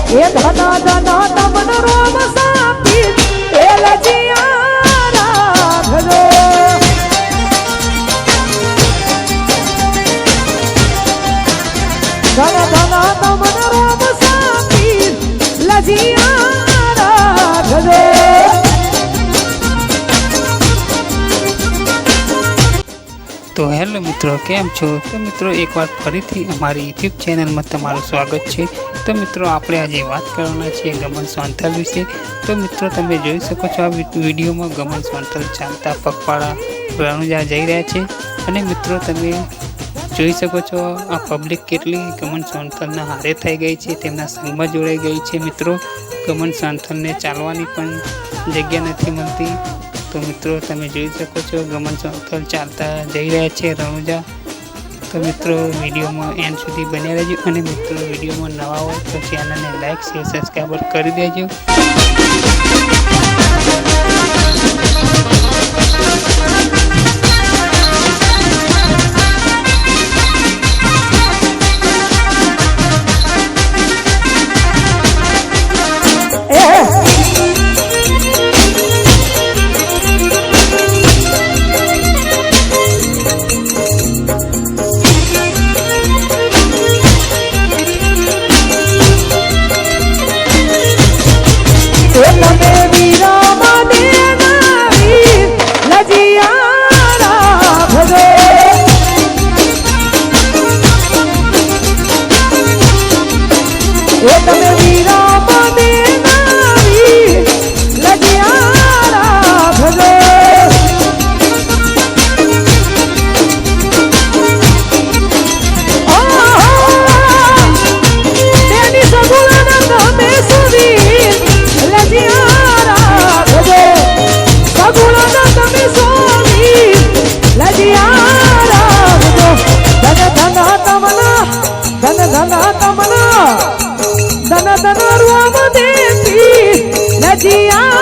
એ ધના ધના તમન રોમ સાપી એ લજિયા રાખજો ધના ધના તમન રોમ સાપી લજિયા રાખજો તો હેલો મિત્રો, કેમ છો? તો મિત્રો એકવાર ફરીથી અમારી યુટ્યુબ ચેનલમાં તમારું સ્વાગત છે। તો મિત્રો આપણે આજે વાત કરવાના છીએ ગમન સોંથલ વિશે। તો મિત્રો તમે જોઈ શકો છો આ વિડીયોમાં ગમન સોંથલ ચાલતા પગપાળા રણુજા જઈ રહ્યા છે અને મિત્રો તમે જોઈ શકો છો આ પબ્લિક કેટલી ગમન સોંથલના હારે થઈ ગઈ છે, તેમના સંગમાં જોડાઈ ગઈ છે। મિત્રો ગમન સોંથલને ચાલવાની પણ જગ્યા નથી મળતી। તો મિત્રો તમે જોઈ શકો છો ગમન સોંથલ ચાલતા જઈ રહ્યા છે રણુજા। તો મિત્રો વિડીયોમાં એન્ડ સુધી બન્યા રહેજો અને મિત્રો વિડીયોમાં નવા હોય તો ચેનલને લાઈક શેર સબસ્ક્રાઈબ કરી દેજો। ધન ધન રોમ દેવી લજિયા